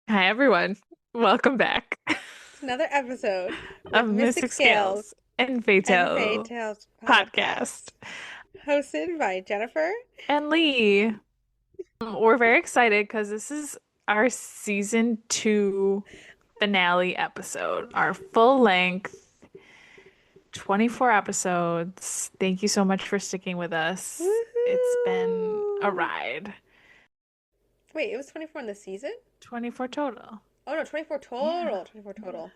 Hi, everyone. Welcome back It's another episode of with Mystic Mystic Scales Scales and and Fairy Fatal Tales podcast. podcast, hosted by Jennifer. And Lee, we're very excited because this is our season two finale episode, our full length 24 episodes. Thank you so much for sticking with us. It's been a Woohoo! ride. Wait, it was 24 in the season? 24 total. Oh no, 24 Yeah. total. 24 Yeah. total.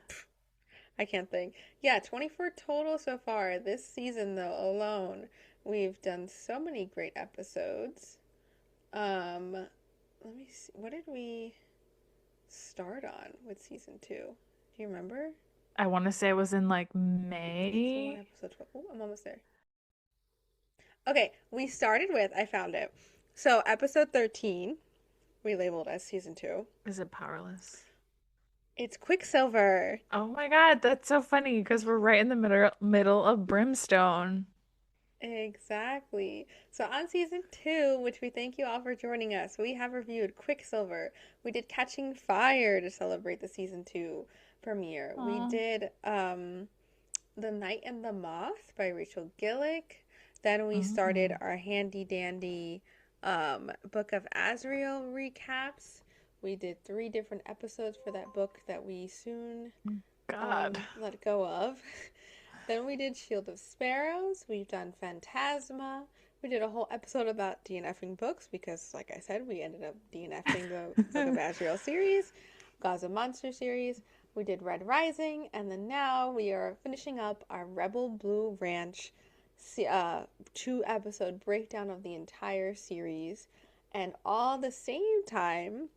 I can't think. Yeah, 24 total so far. This season, though, alone, we've done so many great episodes. Um, Let me see. What did we start on with season two? Do you remember? I want to say it was in like Season one, May. episode 12. Oh, I'm almost there. Okay, we started with, I found it. So, episode 13, we labeled as season two. Is it Powerless? It's Quicksilver. Oh my God, that's so funny because we're right in the middle of Brimstone. Exactly. So, on season two, which we thank you all for joining us, we have reviewed Quicksilver. We did Catching Fire to celebrate the season two premiere. We Oh. did The Night and the Moth by Rachel Gillick. Then we started Mm. our handy dandy Book of Azrael recaps. We did three different episodes for that book that we soon God. let go of. Then we did Shield of Sparrows. We've done Phantasma. We did a whole episode about DNFing books because, like I said, we ended up DNFing the Book of Azrael series, Gods of Monster series. We did Red Rising, and then now we are finishing up our Rebel Blue Ranch 2 episode breakdown of the entire series. And all the same time,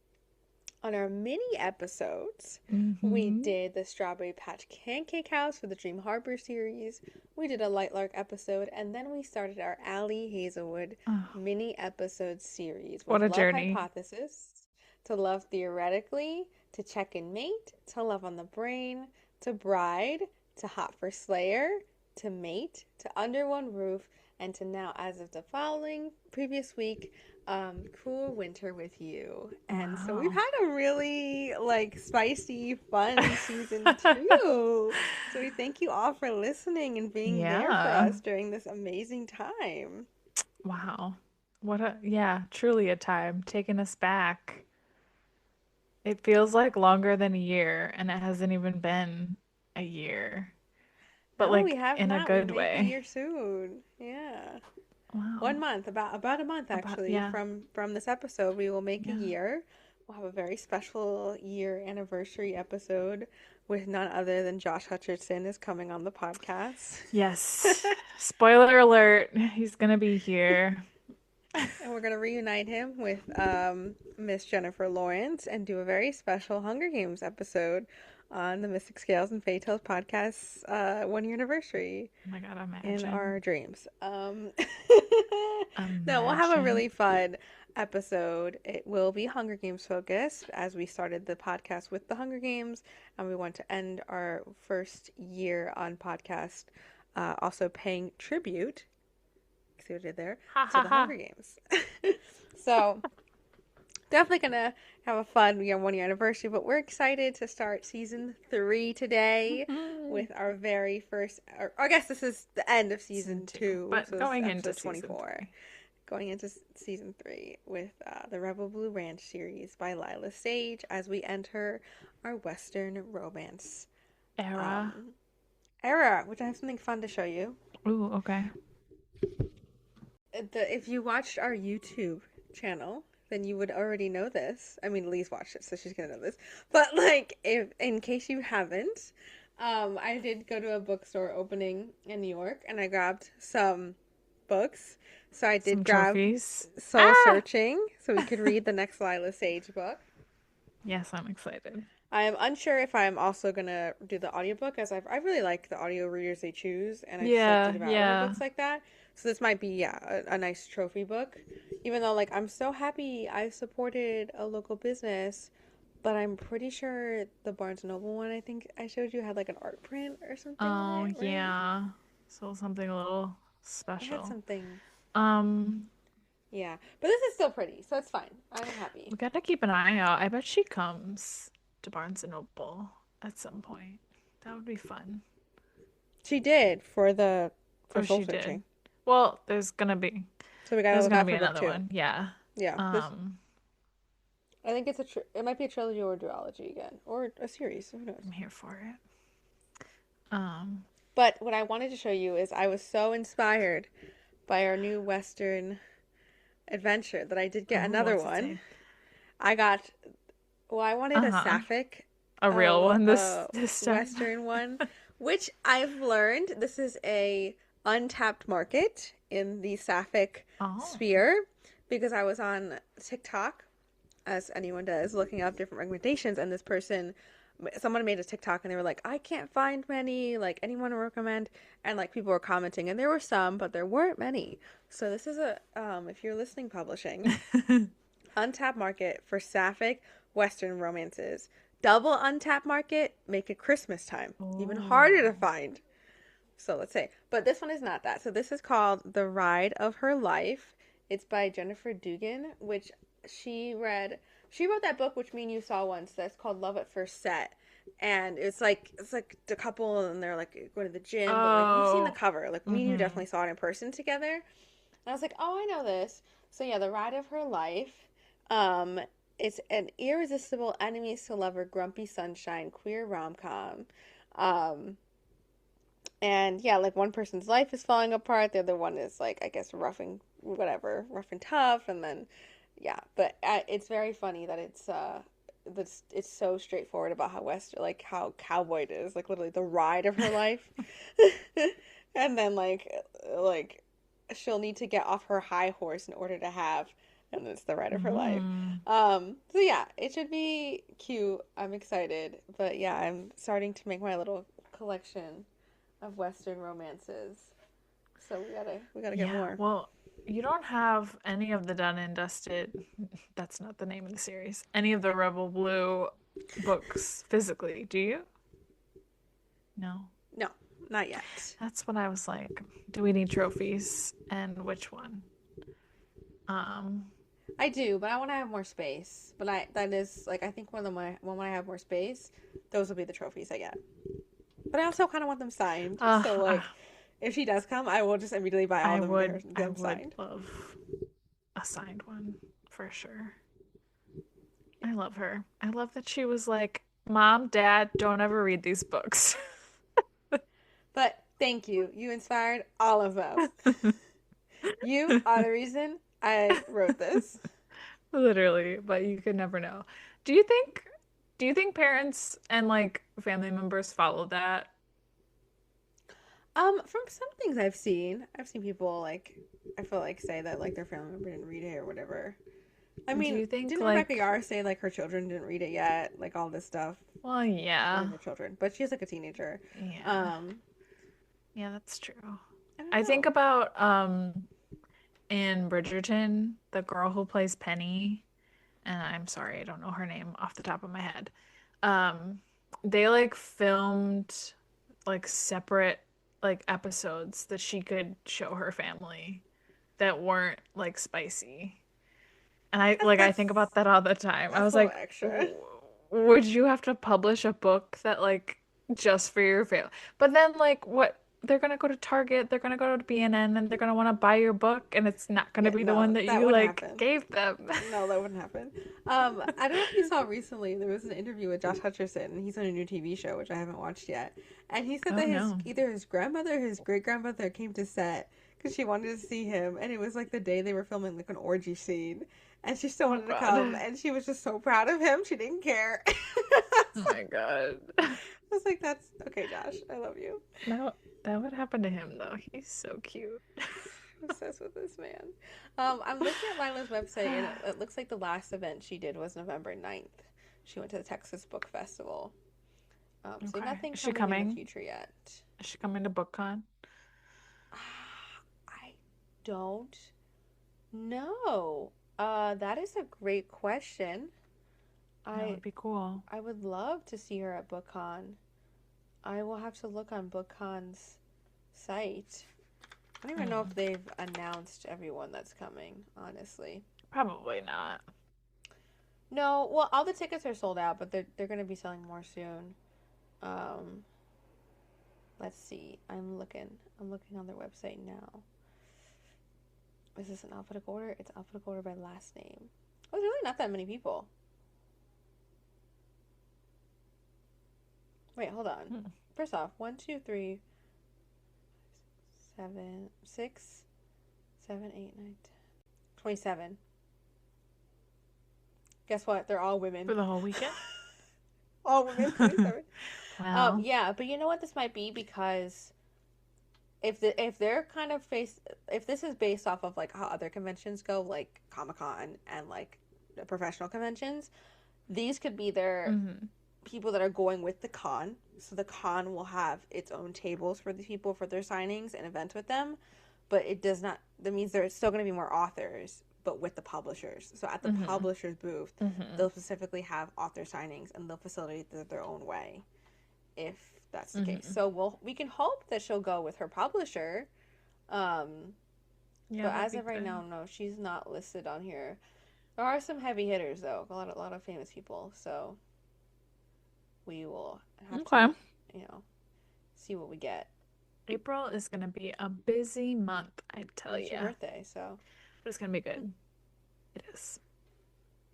on our mini episodes, we Hmm. did the Strawberry Patch Pancake House for the Dream Harbor series. We did a Light Lark episode, and then we started our Allie Hazelwood Oh, mini episode series what with a Love journey. Hypothesis, to Love Theoretically, to Check and Mate, to Love on the Brain, to Bride, to Hot for Slayer, to Mate, to Under One Roof, and to now, as of the following previous week, Cool Winter with You. And so we've Wow. had a really like spicy, fun season two. So we thank you all for listening and being there for Yeah. us during this amazing time. Wow. Yeah, truly a time taking us back. It feels like longer than a year, and it hasn't even been a year, but No, we like have in a not. We good make a way. year soon. Yeah. Wow. 1 month, about a month actually Yeah. from this episode, we will make a Yeah. year. We'll have a very special year anniversary episode with none other than Josh Hutcherson is coming on the podcast. Yes. Spoiler alert, he's gonna be here. And we're gonna reunite him with Miss Jennifer Lawrence and do a very special Hunger Games episode on the Mystic Scales and Fairy Tales podcast 1 year anniversary Oh my God, in imagine. our dreams. No, we'll have a Imagine. really fun episode. It will be Hunger Games focused as we started the podcast with the Hunger Games, and we want to end our first year on podcast also paying tribute, see what I did there, Ha to ha the ha. Hunger Games. So definitely gonna have a fun 1 year anniversary, but we're excited to start season three today with our very first, or I guess this is the end of Season season two, two, but so this is going into episode season 24, three. going into season three with the Rebel Blue Ranch series by Lyla Sage as we enter our Western romance Era. um, era, which I have something fun to show you. Ooh, okay. If you watched our YouTube channel, then you would already know this. I mean, Lee's watched it, so she's gonna know this. But like, if in case you haven't, I did go to a bookstore opening in New York, and I grabbed some books. So I did Some grab trophies. Soul Ah! Searching, so we could read the next Lila Sage book. Yes, I'm excited. I am unsure if I'm also gonna do the audiobook as I really like the audio readers they choose, and I just like to Yeah, devour yeah. books like that. So this might be a nice trophy book, even though like I'm so happy I supported a local business, but I'm pretty sure the Barnes and Noble one I think I showed you had like an art print or something on Oh, it, right? yeah. So something a little It had special. something. Um, Yeah, but this is still pretty, so it's fine. I'm We happy. gotta keep an eye out. I bet she comes to Barnes and Noble at some point. That would be fun. She did for Oh, soul she did. searching, Well, so we gotta there's look gonna out be for book another two. one. Yeah. Yeah, this Um, I think it might be a trilogy or a duology again, or a series. Who knows? I'm here for it. Um, But what I wanted to show you is I was so inspired by our new Western adventure that I did get oh, another what's it one. say? I got well, I wanted a Uh-huh. sapphic, A real one this a this time. Western one, which I've learned this is a untapped market in the sapphic Oh. sphere because I was on TikTok, as anyone does, looking up different recommendations, and someone made a TikTok and they were like, I can't find many, like anyone to recommend, and like people were commenting, and there were some, but there weren't many. So this is if you're listening, publishing untapped market for sapphic Western romances. Double untapped market, make it Christmas time. Even harder to Oh. find. So let's say. But this one is not that. So this is called The Ride of Her Life. It's by Jennifer Dugan, which she read. She wrote that book, which me and you saw once. That's called Love at First Set. And it's like the couple and they're like going to the gym, but like we've seen the Oh. cover. Like me and you Mm-hmm. definitely saw it in person together. And I was like, oh, I know this. So yeah, The Ride of Her Life. Um, it's an irresistible enemies to lover, grumpy sunshine, queer rom com. Um, and yeah, like one person's life is falling apart, the other one is like I guess rough and tough, and then yeah, but it's very funny that it's so straightforward about how cowboy it is, like literally the ride of her life, and then like she'll need to get off her high horse in order to have, and it's the ride of her life. Mm. So yeah, it should be cute. I'm excited, but yeah, I'm starting to make my little collection of Western romances. So we gotta get Yeah, more. well, you don't have any of the Done and Dusted, that's not the name of the series, any of the Rebel Blue books physically, do you? No. No, not yet. That's what I was like. Do we need trophies? And which one? Um, I do, but I want to have more space. But I that is like I think when I have more space, those will be the trophies I get. But I also kind of want them signed. So uh, like, if she does come, I will just immediately buy all of them and get I them would signed. love a signed one for sure. I love her. I love that she was like, Mom, Dad, don't ever read these books. But thank you. You inspired all of them. You are the reason I wrote this. Literally, but you could never know. Do you think parents and like family members follow that? From some things I've seen people like I feel like say that like their family member didn't read it or whatever. I Do mean, you think didn't Rebecca like, Yar say like her children didn't read it yet? Like all this stuff. well, One of yeah. her children, but she's like a teenager. Yeah. Um, Yeah, that's true. I don't I think know. about in Bridgerton, the girl who plays Penny, and I'm sorry, I don't know her name off the top of my head. Um, they like filmed like separate like episodes that she could show her family that weren't like spicy. And I think about that all the time. I That's was a little like, extra. Would you have to publish a book that like just for your family?" But then like what they're gonna go to Target, they're gonna go to B&N, and they're gonna want to buy your book, and it's not gonna Yeah, be the one no, that that you wouldn't like happen. gave them. No, that wouldn't happen. I don't know if you saw recently, there was an interview with Josh Hutcherson, and he's on a new TV show, which I haven't watched yet. And he said Oh that no. either his grandmother or his great grandmother came to set because she wanted to see him, and it was like the day they were filming like an orgy scene, and she still Oh wanted to come, God. and she was just so proud of him, she didn't care. Oh my God. I was like, that's okay, Josh, I love you. No, that would happen to him though. He's so cute. I'm obsessed with this man. I'm looking at Lila's website, and it looks like the last event she did was November 9th. She went to the Texas Book Festival. So Okay. nothing Is she coming in the coming? future yet. Is she coming to BookCon? I don't know. That is a great question. That I would be cool. I would love to see her at BookCon. I will have to look on BookCon's site. I don't even know if they've announced everyone that's coming, honestly. Probably not. No, well, all the tickets are sold out, but they're going to be selling more soon. Um, let's see. I'm looking. I'm looking on their website now. Is this in alphabetical order? It's alphabetical order by last name. Oh, there's really not that many people. Wait, hold on. Hmm. First off, 1, 2, 3, 7, 6, 7, 8, 9, 10, 27. Guess what? They're all women. For the whole weekend? All women, 27. Wow. Yeah, but you know what this might be, because if they're kind of if this is based off of like how other conventions go, like Comic-Con and like the professional conventions, these could be their Hmm. people that are going with the con. So the con will have its own tables for the people for their signings and events with them, but it does not. That means there's still going to be more authors, but with the publishers. So at the Hmm. publishers booth, Hmm. they'll specifically have author signings and they'll facilitate it their own way, if that's the case. Hmm. So we can hope that she'll go with her publisher. Yeah, But that'd as be of right now, good. no, she's not listed on here. There are some heavy hitters though, a lot of famous people. So we will have to, Okay. you know, see what we get. April is gonna be a busy month, I tell And it's your ya. birthday, so. But it's gonna be good. It is.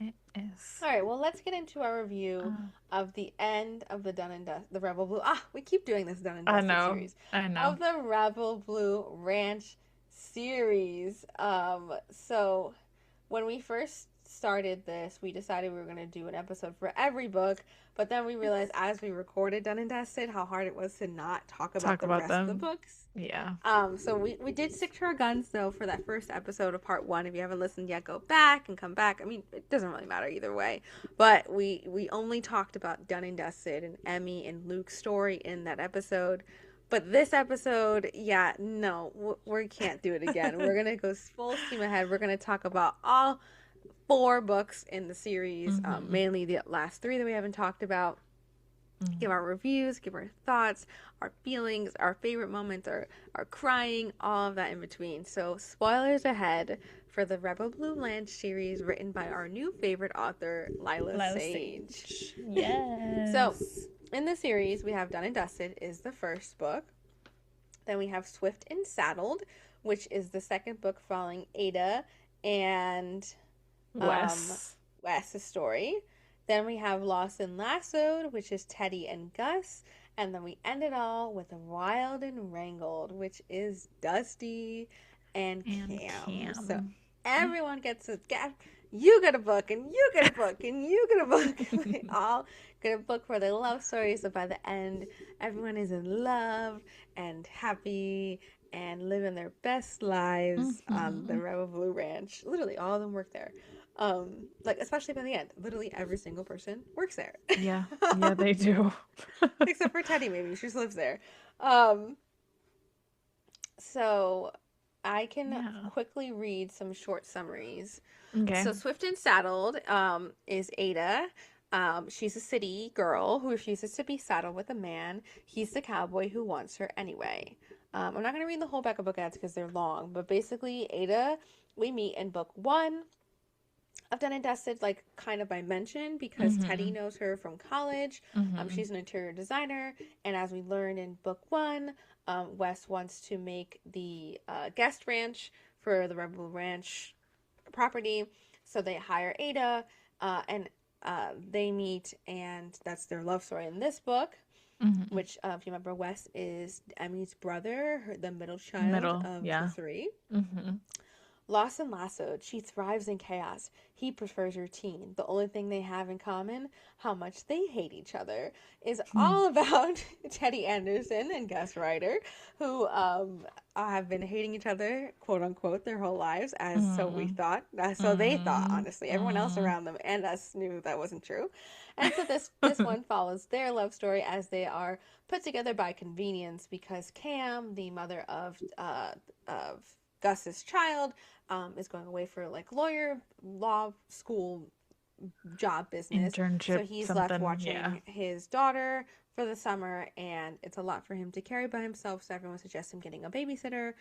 It is. All right, well, let's get into our review Uh, of the end of the Dun and Dust, the Rebel Blue. Ah, we keep doing this Dun and I Dusted know. series I know. of the Rebel Blue Ranch series. So when we first started this, we decided we were going to do an episode for every book, but then we realized as we recorded Dun and Dusted how hard it was to not talk about Talk the about rest of the them. books. Yeah. So we did stick to our guns though for that first episode of part one. If you haven't listened yet, go back and come back. I mean, it doesn't really matter either way. But we only talked about Dun and Dusted and Emmy and Luke's story in that episode. But this episode, yeah, no, we can't do it again. We're gonna go full steam ahead. We're gonna talk about all four books in the series, Hmm. mainly the last three that we haven't talked about. Give Hmm. our reviews, give our thoughts, our feelings, our favorite moments, our crying, all of that in between. So, spoilers ahead for the Rebel Blue Land series written by our new favorite author, Lyla Lyla Sage. Sage. So, Yes. in the series, we have Done and Dusted is the first book. Then we have Swift and Saddled, which is the second book following Ada and um, Wes. Wes's story. Then we have Lost and Lassoed, which is Teddy and Gus. And then we end it all with Wild and Wrangled, which is Dusty and And Cam. So Cam. everyone gets a get. You get a book, and you get a book, and you get a book. We all get a book for their love stories. So by the end, everyone is in love and happy and living their best lives on the Hmm. Rebel Blue Ranch. Literally, all of them work there. Like especially by the end, literally every single person works there. Yeah. Yeah, they do. Except for Teddy, maybe she just lives there. Um, so I can Yeah. quickly read some short summaries. Okay. So Swift and Saddled is Ada. She's a city girl who refuses to be saddled with a man. He's the cowboy who wants her anyway. I'm not going to read the whole back of book ads because they're long, but basically Ada we meet in book one. I've done and dusted like kind of by mention because Teddy Hmm. knows her from college. Hmm. She's an interior designer, and as we learned in book one, Wes wants to make the guest ranch for the Rebel Ranch property, so they hire Ada, and they meet, and that's their love story in this book. Hmm. Which, if you remember, Wes is Emmy's brother, the middle child Middle. of the Yeah. three. Hmm. Lost and lassoed, she thrives in chaos. He prefers routine. The only thing they have in common, how much they hate each other, is all about Teddy Anderson and Gus Ryder, who have been hating each other, quote unquote, their whole lives, as so we Hmm. thought. So they thought, Hmm. honestly. Everyone else Hmm. around them and us knew that wasn't true. And so this one follows their love story as they are put together by convenience because Cam, the mother of Gus's child, is going away for like law school job business. So Internship, he's left something. Yeah. watching his daughter for the summer, and it's a lot for him to carry by himself. So everyone suggests him getting a babysitter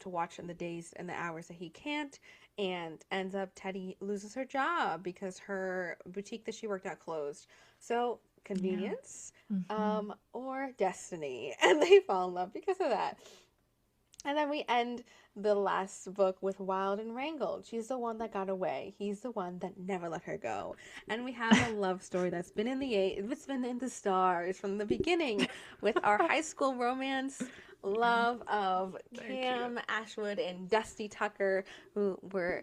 to watch in the days and the hours that he can't. And ends up Teddy loses her job because her boutique that she worked at closed. So Yeah. convenience, Hmm. or destiny, and they fall in love because of that. And then we end the last book with Wild and Wrangled. She's the one that got away. He's the one that never let her go. And we have a love story that's been in it's been in the stars from the beginning with our high school romance love of They're cute. Cam Ashwood and Dusty Tucker, who were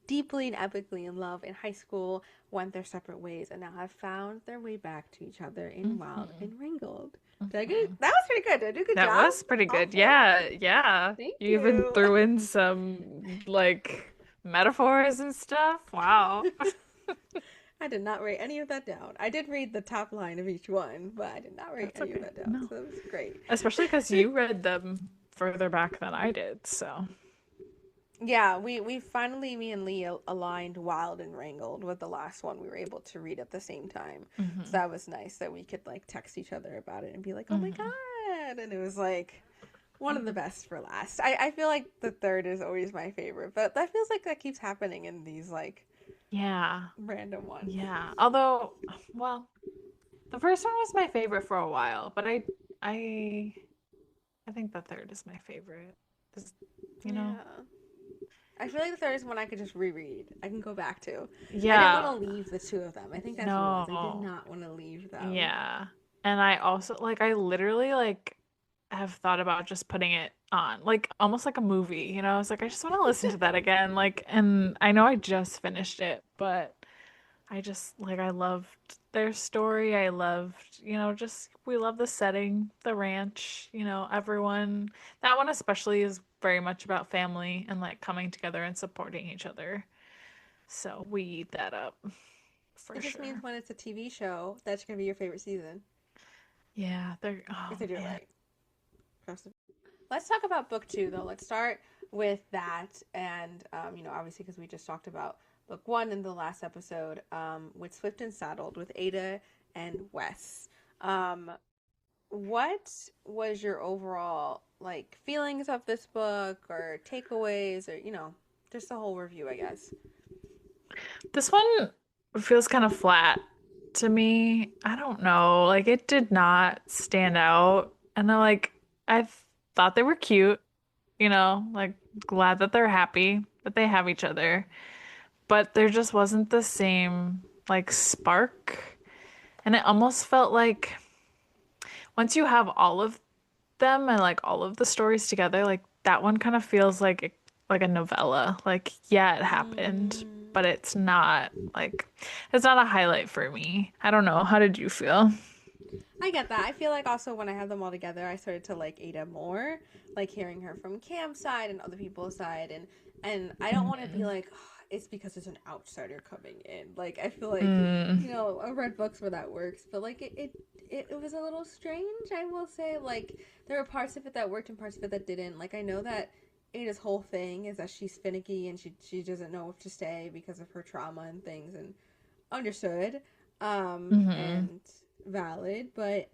deeply and epically in love in high school, went their separate ways, and now have found their way back to each other in Wild Hmm. and Wrangled. Did I get Hmm. that was pretty good. Did I do a good That job? was pretty good. Awesome. Yeah, yeah. Thank You even you. threw in some like metaphors and stuff. Wow. I did not write any of that down. I did read the top line of each one, but I did not write That's any of okay. that down. No. So that was great. Especially because you read them further back than I did, so. Yeah, we finally, me and Lee aligned Wild and Wrangled with the last one we were able to read at the same time. So Hmm. that was nice that we could like text each other about it and be like, oh my Hmm. God. And it was like one of the best for last. I feel like the third is always my favorite, but that feels like that keeps happening in these like Yeah. random ones. Yeah. Although, well, the first one was my favorite for a while, but I I think the third is my favorite. Just, you know. Yeah. I feel like the third is one I could just reread. I can go back to. I didn't want Yeah. to leave the two of them. I think that's what it was. I did No. not want to leave them. Yeah. And I also like I literally like have thought about just putting it on, like almost like a movie, you know? I was like, I just want to listen to that again. Like, and I know I just finished it, but I just like I loved their story. I loved, just we love the setting, the ranch, everyone. That one especially is very much about family and like coming together and supporting each other. So we eat that up for It just means sure. when it's a TV show, that's going to be your favorite season. Yeah, they're oh If they do it man. right. Let's talk about book two, though. Let's start with that. And, obviously, because we just talked about book one in the last episode, with Swift and Saddled with Ada and Wes. Um, what was your overall like feelings of this book or takeaways or just the whole review, I guess. This one feels kind of flat to me. I don't know. Like it did not stand out. And I thought they were cute, like glad that they're happy that they have each other. But there just wasn't the same like spark. And it almost felt like once you have all of them and like all of the stories together, like that one kind of feels like a novella. Like, yeah, it happened, Mm, but it's not a highlight for me. I don't know. How did you feel? I get that. I feel like also when I have them all together, I started to like Ada more, like hearing her from Cam's side and other people's side, and I don't want to be Hmm. like it's because there's an outsider coming in. Like I feel like Mm, I read books where that works, but like it was a little strange. I will say like there were parts of it that worked and parts of it that didn't. Like I know that Ada's whole thing is that she's finicky and she doesn't know if to stay because of her trauma and things, and understood, hmm. and valid, but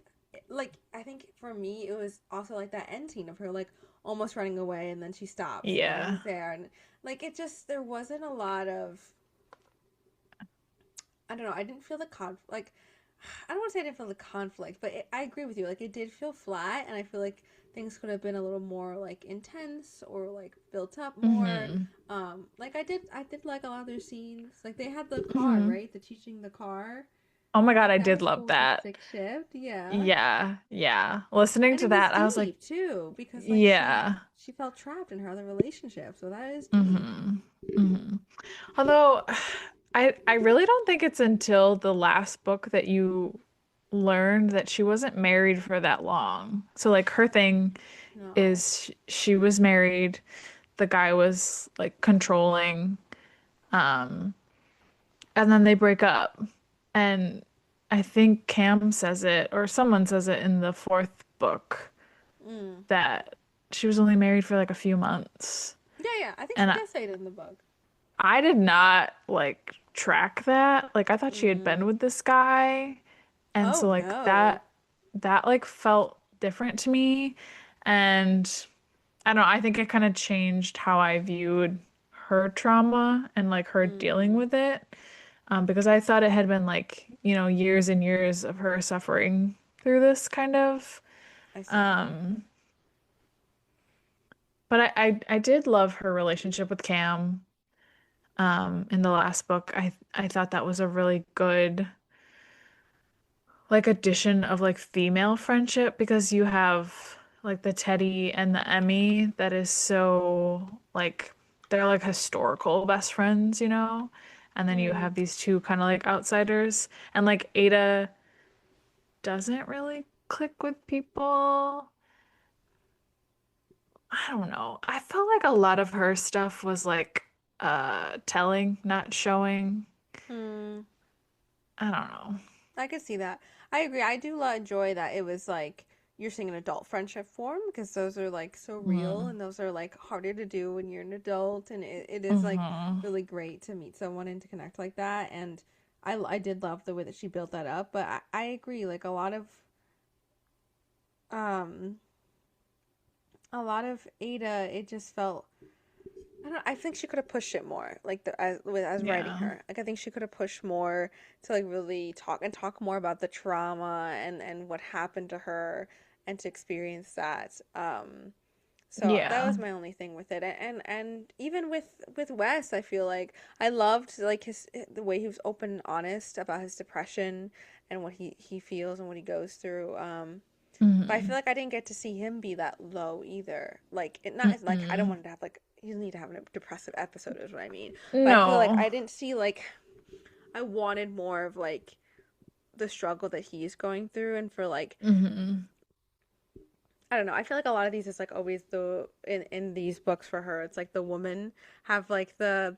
like I think for me it was also like that end scene of her like almost running away and then she stops and then Yeah. he's there, and like it just there wasn't a lot of, I don't know, I didn't feel the like I don't want to say I didn't feel the conflict, but I agree with you, like it did feel flat, and I feel like things could have been a little more like intense or like built up more. Hmm. Like I did like a lot of their scenes, like they had the car, Hmm. right, the teaching the car. Oh my God, I That did was love cool with the that. stick shift, yeah. Yeah. Yeah. Listening And to it was that, I was like, deep too, because like yeah. she felt trapped in her other relationship, so that is deep. Hmm. Hmm. Although I really don't think it's until the last book that you learned that she wasn't married for that long. So like her thing No. is she was married, the guy was like controlling, um, and then they break up. And I think Cam says it or someone says it in the fourth book Mm. that she was only married for like a few months. Yeah, yeah. I think she And does say it in the book. I did not like track that. Like I thought she had been Mm. with this guy. And Oh so like no. that like felt different to me. And I don't know, I think it kind of changed how I viewed her trauma and like her dealing Mm. with it. Because I thought it had been like, years and years of her suffering through this kind of. I see. Um, but I did love her relationship with Cam, in the last book. I thought that was a really good like addition of like female friendship because you have like the Teddy and the Emmy that is so like they're like historical best friends, you know? And then you Mm. have these two kind of like outsiders and like Ada doesn't really click with people. I don't know. I felt like a lot of her stuff was like telling, not showing. Mm. I don't know. I could see that. I agree. I do enjoy that it was like you're seeing an adult friendship form because those are like so real Mm. and those are like harder to do when you're an adult and it is like Hmm. really great to meet someone and to connect like that and I did love the way that she built that up but I agree like um a lot of Ada it just felt I don't. I think she could have pushed it more, like as writing Yeah. her. Like I think she could have pushed more to like really talk more about the trauma and what happened to her and to experience that. So that Yeah. was my only thing with it. And even with Wes, I feel like I loved like his the way he was open and honest about his depression and what he feels and what he goes through. But I feel Hmm. like I didn't get to see him be that low either. Like it not like I don't Hmm. want to have like you need to have a depressive episode is what I mean. But I feel like No. I didn't see like I wanted more of like the struggle that he's going through and for like Hmm. I don't know. I feel like a lot of these is like always the in these books for her. It's like the woman have like the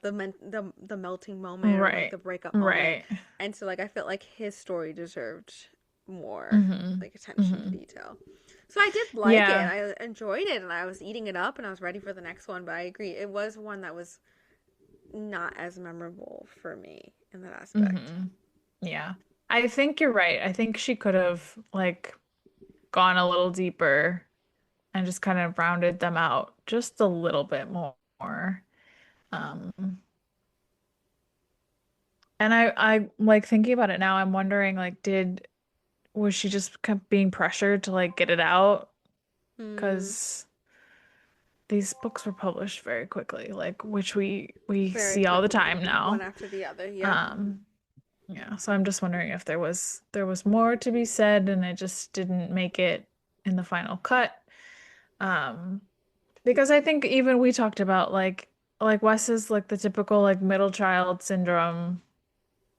melting moment or like Right. the breakup moment, Right. and so like I felt like his story deserved more Hmm. like attention to Hmm. detail. So I did like it. Yeah. I enjoyed it, and I was eating it up, and I was ready for the next one. But I agree, it was one that was not as memorable for me in that aspect. Hmm. Yeah. I think you're right. I think she could have like gone a little deeper and just kind of rounded them out just a little bit more. Um, and I like thinking about it now, I'm wondering like was she just kept being pressured to like get it out? Hmm. Because these books were published very quickly, like which we Very see all the quickly, time one now. after the other. Yep. Um, yeah, so I'm just wondering if there was more to be said and it just didn't make it in the final cut. Um, because I think even we talked about like Wes is like the typical like middle child syndrome.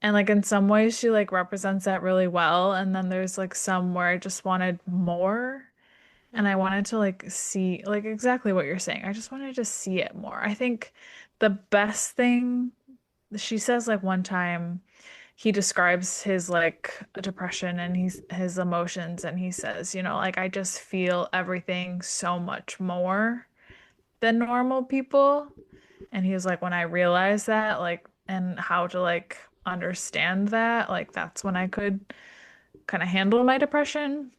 And like in some ways she like represents that really well. And then there's like some where I just wanted more. And I Hmm. wanted to like see like exactly what you're saying. I just wanted to see it more. I think the best thing she says like one time he describes his like depression and his emotions and he says, like I just feel everything so much more than normal people. And he was like, when I realized that, like, and how to like understand that, like that's when I could kind of handle my depression.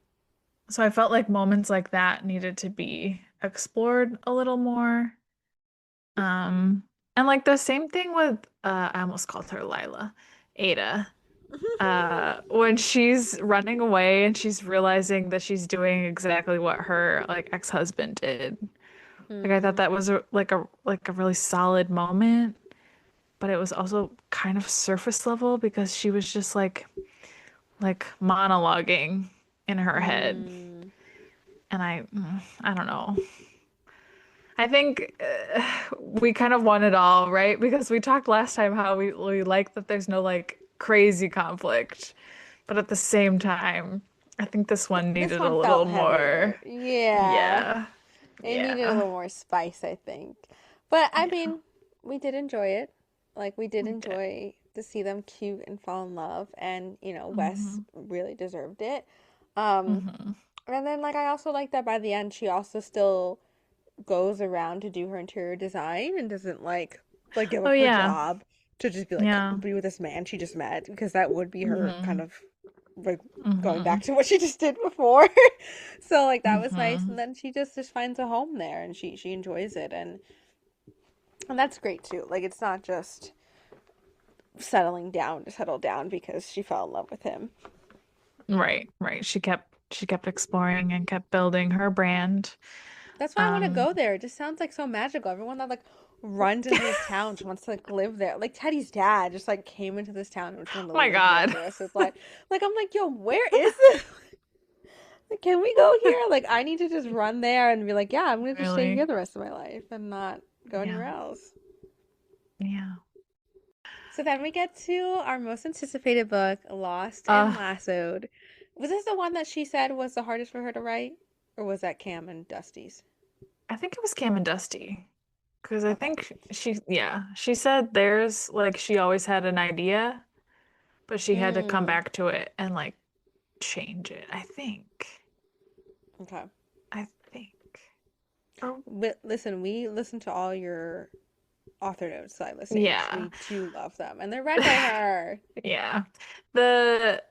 So I felt like moments like that needed to be explored a little more. Um, and like the same thing with I almost called her Lyla, Ada. When she's running away and she's realizing that she's doing exactly what her like ex-husband did. Like I thought Hmm. that was a really solid moment, but it was also kind of surface level because she was just like monologuing in her head. Hmm. And I don't know. I think we kind of want it all, right? Because we talked last time how we like that there's no like crazy conflict, but at the same time, I think this one This needed a one little felt more. heavier. Yeah. Yeah. It needed a Yeah. little more spice, I think. But I Yeah. mean, we did enjoy it. Like we did We did. enjoy to see them cute and fall in love and, Wes Hmm. really deserved it. Um Hmm. and then like I also like that by the end she also still goes around to do her interior design and doesn't like like give Oh up her yeah. job to just be like Yeah. be with this man she just met because that would be her kind Hmm. of like going Hmm. back to what she just did before. So like that was nice, Hmm. and then she just finds a home there and she enjoys it, and that's great too. Like it's not just settling down to settle down because she fell in love with him. Right, right. She kept exploring and kept building her brand. That's why I want to Um, go there. It just sounds like so magical. Everyone that like runs into this town just wants to like live there. Like Teddy's dad just like came into this town and just wanted oh to my live there God. for the rest of his life. Like I'm like, yo, where is this? Like, can we go here? Like I need to just run there and be like, yeah, I'm gonna just stay Really? here the rest of my life and not go Yeah. anywhere else. Yeah. So then we get to our most anticipated book, Lost and Uh, Lassoed. Was this the one that she said was the hardest for her to write? Or was that Cam and Dusty's? I think it was Cam and Dusty. Because I Okay. think she said theirs, like she always had an idea, but she had to come Mm, back to it and like change it. I think. okay. I think. Oh, Listen, we listen to all your author notes, Lyla Sage. yeah. We do love them. And they're read by her. Yeah. The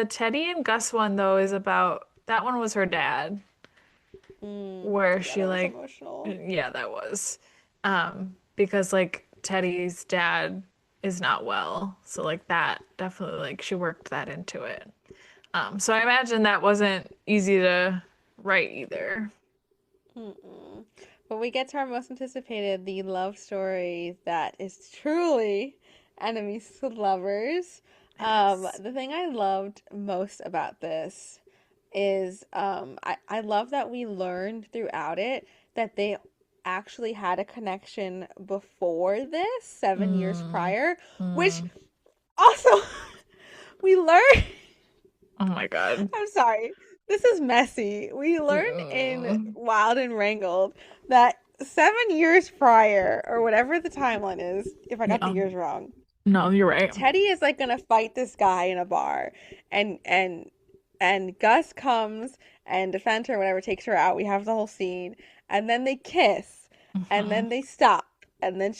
Teddy and Gus one though is about that one was her dad, where Yeah, she that was like emotional. yeah, that was. Because like Teddy's dad is not well. So like that definitely like she worked that into it. So I imagine that wasn't easy to write either. Mm-mm. But we get to our most anticipated, the love story that is truly enemies to lovers. It is. The thing I loved most about this is I love that we learned throughout it that they actually had a connection before this, 7 years Mm, prior, which mm. also we learned. Oh my God. I'm sorry. This is messy. We learned in Mm. Wild and Wrangled that 7 years prior, or whatever the timeline is, if I got the Yeah. years wrong, No, you're right. Teddy is like gonna fight this guy in a bar, and Gus comes and defends her, whatever, takes her out. We have the whole scene, and then they kiss, and Hmm. then they stop, and then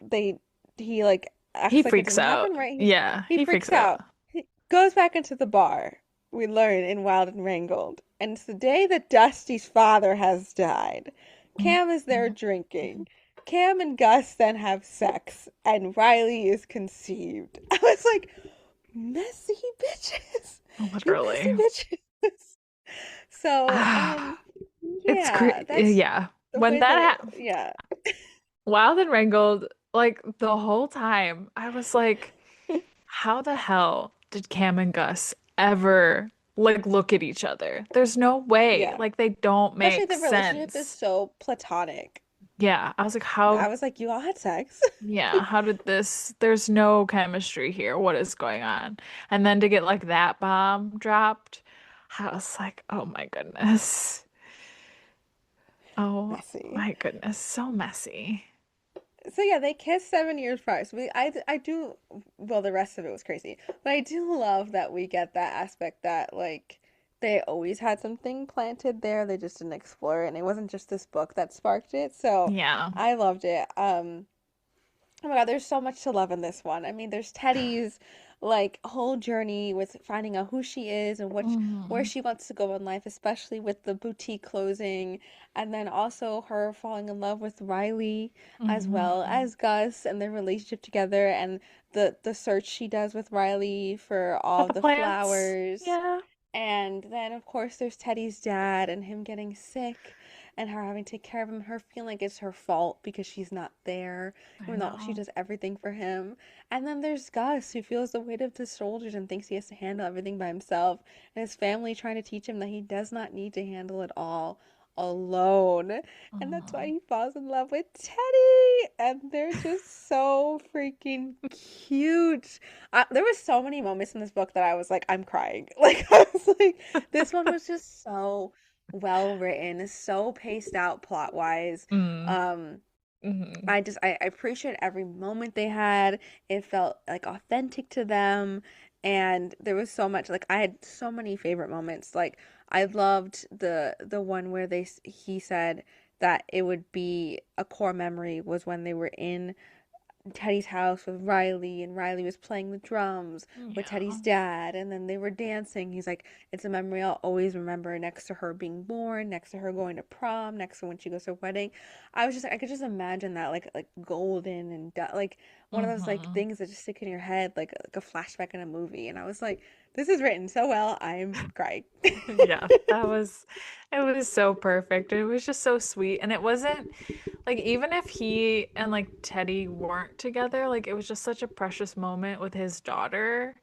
they he like He acts like it freaks didn't happen, out. right? Yeah, He he freaks freaks out. out. He goes back into the bar. We learn in Wild and Wrangled, and it's the day that Dusty's father has died. Cam is there drinking. Cam and Gus then have sex, and Riley is conceived. I was like, messy bitches. You messy Literally. bitches. So, Ah, it's yeah, that's yeah. the When way that that it, happened, yeah. Wild and Wrangled, like the whole time, I was like, how the hell did Cam and Gus ever like look at each other? There's no way. Yeah. Like they don't Especially make the relationship is sense. so platonic. Yeah, I was like, I how, was like, you all had sex. yeah, how did this, there's no chemistry here. What is going on? And then to get like that bomb dropped, I was like, oh my goodness. Oh Messy. my goodness, so messy. So yeah, they kissed 7 years prior. So I do, well, the rest of it was crazy, but I do love that we get that aspect that like they always had something planted there. They just didn't explore it, and it wasn't just this book that sparked it. So Yeah. I loved it. Oh my God, there's so much to love in this one. I mean, there's Teddy's like whole journey with finding out who she is and where Hmm. she wants to go in life, especially with the boutique closing, and then also her falling in love with Riley as well Hmm. as Gus and their relationship together and the search she does with Riley for For all the the plants. flowers. Yeah. And then, of course, there's Teddy's dad and him getting sick and her having to take care of him, her feeling like it's her fault because she's not there, I even though she know. does everything for him. And then there's Gus, who feels the weight of the shoulders and thinks he has to handle everything by himself, and his family trying to teach him that he does not need to handle it all alone. And that's why Hmm. he falls in love with Teddy. And they're just so freaking cute. There was so many moments in this book that I was like, I'm crying. Like I was like, this one was just so well written, so paced out plot wise. Mm. Um, Hmm. I appreciate every moment they had. It felt like authentic to them, and there was so much like I had so many favorite moments. Like I loved the one where he said that it would be a core memory was when they were in Teddy's house with Riley, and Riley was playing the drums with Yeah. Teddy's dad, and then they were dancing. He's like, it's a memory I'll always remember, next to her being born, next to her going to prom, next to when she goes to her wedding. I was just like, I could just imagine that, like golden and like one of those like Hmm. things that just stick in your head, like a flashback in a movie. And I was like, this is written so well, I'm crying. Yeah, it was so perfect. It was just so sweet. And it wasn't like, even if he and like Teddy weren't together, like, it was just such a precious moment with his daughter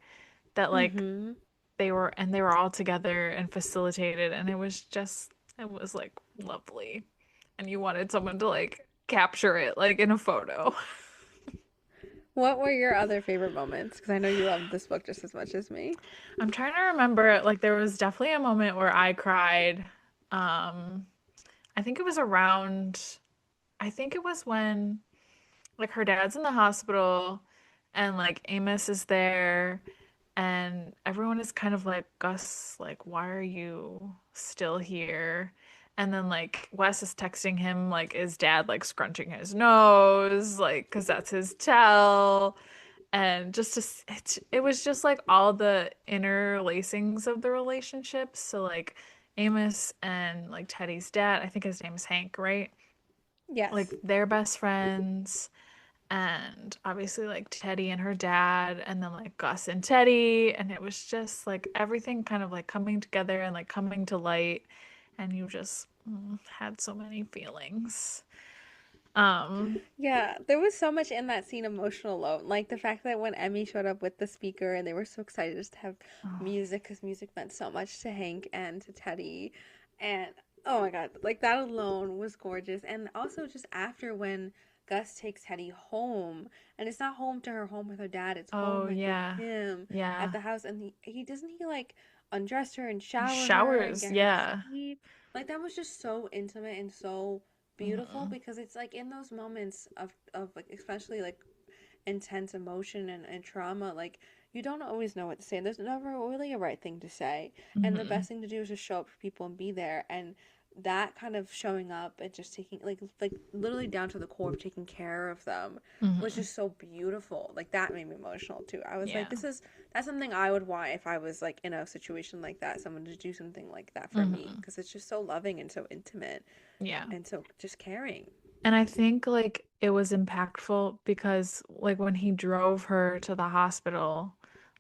that like Mm-hmm. they were all together and facilitated. And it was like lovely. And you wanted someone to like capture it like in a photo. What were your other favorite moments? Because I know you loved this book just as much as me. I'm trying to remember, like, there was definitely a moment where I cried. Um, I think it was around, I think it was when, like, her dad's in the hospital and, like, Amos is there and everyone is kind of like, Gus, like, why are you still here? And then, like, Wes is texting him, like, is dad, like, scrunching his nose, like, because that's his tell. And it was just like all the interlacings of the relationships. So like Amos and like Teddy's dad, I think his name is Hank, right? Like Yes. they're best friends, and obviously like Teddy and her dad, and then like Gus and Teddy, and it was just like everything kind of like coming together and like coming to light, and you just had so many feelings. Um, Yeah, there was so much in that scene emotional alone. Like the fact that when Emmy showed up with the speaker and they were so excited just to have oh, music because music meant so much to Hank and to Teddy. And oh my God, like that alone was gorgeous. And also just after when Gus takes Teddy home, and it's not home to her home with her dad, it's home oh like with yeah, him at yeah. the house. And he doesn't he like undress her and shower her and Showers, get her to yeah. sleep. Like that was just so intimate and so beautiful Hmm. because it's like in those moments of like especially like intense emotion and trauma, like you don't always know what to say. There's never really a right thing to say, and the Hmm. best thing to do is just show up for people and be there. And that kind of showing up and just taking like literally down to the core of taking care of them was Hmm. just so beautiful. Like that made me emotional too. I was like, Yeah. this is that's something I would want if I was like in a situation like that, someone to do something like that for me, Hmm. because it's just so loving and so intimate Yeah. and so just caring. And I think like it was impactful because like when he drove her to the hospital,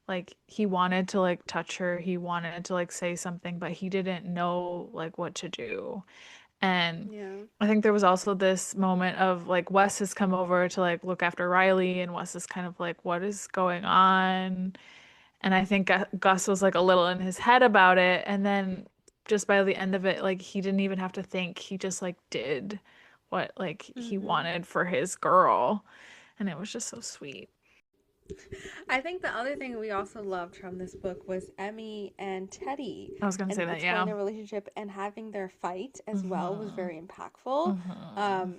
like he wanted to like touch her, he wanted to like say something, but he didn't know like what to do. And Yeah. I think there was also this moment of like Wes has come over to like look after Riley, and Wes is kind of like, what is going on? And I think Gus was like a little in his head about it. And then just by the end of it, like he didn't even have to think. He just like did what like he Hmm. wanted for his girl. And it was just so sweet. I think the other thing we also loved from this book was Emmy and Teddy I was gonna say and that, exploring yeah. their relationship and having their fight as well was Hmm. very impactful. Hmm.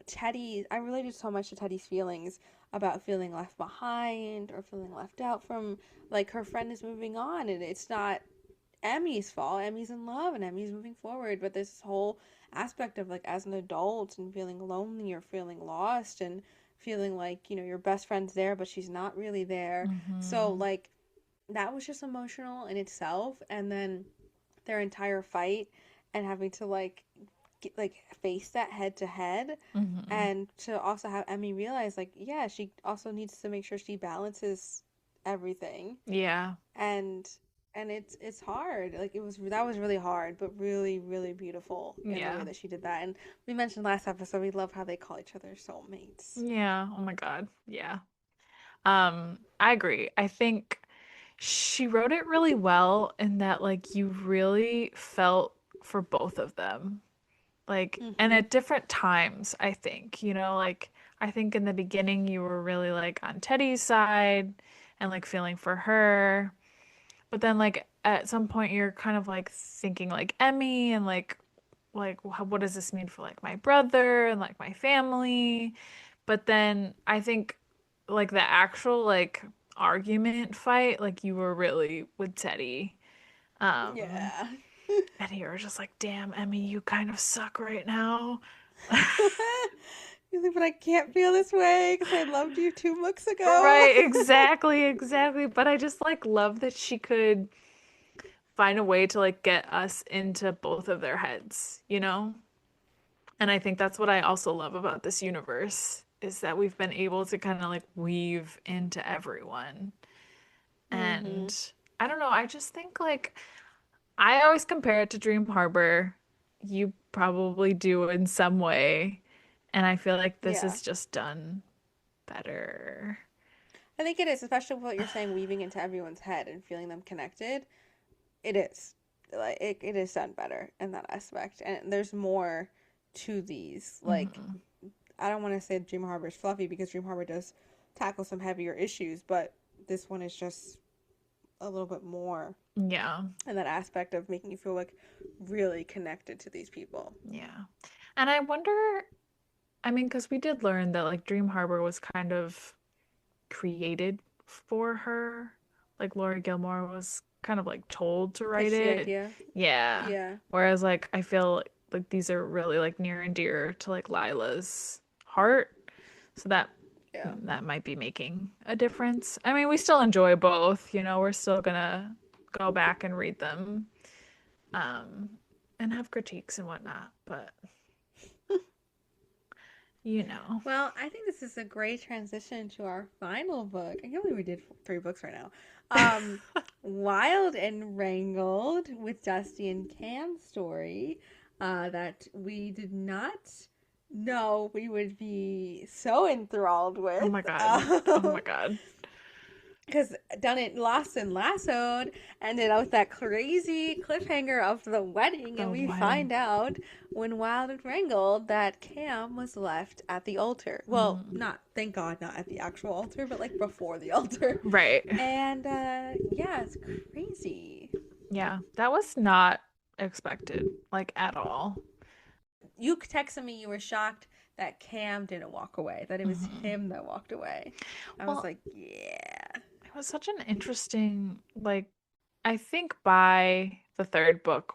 Teddy, I related so much to Teddy's feelings about feeling left behind or feeling left out from like her friend is moving on and it's not Emmy's fault. Emmy's in love and Emmy's moving forward, but this whole aspect of like as an adult and feeling lonely or feeling lost and feeling like, your best friend's there but she's not really there. So Hmm. like that was just emotional in itself, and then their entire fight and having to like face that head to head, Hmm. and to also have Emmy realize like yeah, she also needs to make sure she balances everything. Yeah. and and it's hard, like that was really hard but really really beautiful in the way Yeah. that she did that. And we mentioned last episode we love how they call each other soulmates. Yeah. Oh my God. Yeah. I agree. I think she wrote it really well in that like you really felt for both of them. Like, and Mm-hmm. at different times, I think, like I think in the beginning you were really like on Teddy's side and like feeling for her. But then like at some point you're kind of like thinking like Emmy and like what does this mean for like my brother and like my family? But then I think like the actual like argument fight, like you were really with Teddy. Um, Yeah. and you were just like, damn, Emmy, you kind of suck right now. He's like, but I can't feel this way because I loved you 2 books ago. Right, exactly, exactly. But I just like love that she could find a way to like get us into both of their heads, you know? And I think that's what I also love about this universe is that we've been able to kind of like weave into everyone. Mm-hmm. And I don't know, I just think like I always compare it to Dream Harbor. You probably do in some way. And I feel like this Yeah. is just done better. I think it is, especially what you're saying, weaving into everyone's head and feeling them connected. It is. Like it is done better in that aspect. And there's more to these. Like Mhm. I don't want to say Dream Harbor is fluffy because Dream Harbor does tackle some heavier issues, but this one is just a little bit more Yeah. in that aspect of making you feel like really connected to these people. Yeah. And I wonder, I mean, because we did learn that like Dream Harbor was kind of created for her. Like Laura Gilmore was kind of like told to write Pitch the it. idea. Yeah. Yeah. Whereas like I feel like these are really like near and dear to like Lila's heart. So Yeah. that might be making a difference. I mean, we still enjoy both, you know, we're still gonna go back and read them, um, and have critiques and whatnot, but you know. Well, I think this is a great transition to our final book. I can't believe we did 3 books right now. Um, Wild and Wrangled with Dusty and Cam's story that we did not know we would be so enthralled Oh with. my God. Oh my God. Because done it lost and lassoed ended out with that crazy cliffhanger of the wedding, The and we wedding. find out when Wild and Wrangled that Cam was left at the altar. Well, Mm, not thank God, not at the actual altar, but like before the altar. right. And yeah, it's crazy. Yeah, that was not expected, like at all. You texted me you were shocked that Cam didn't walk away, that it was Hmm. him that walked away. I was Well, like, yeah. it was such an interesting, like, I think by the third book,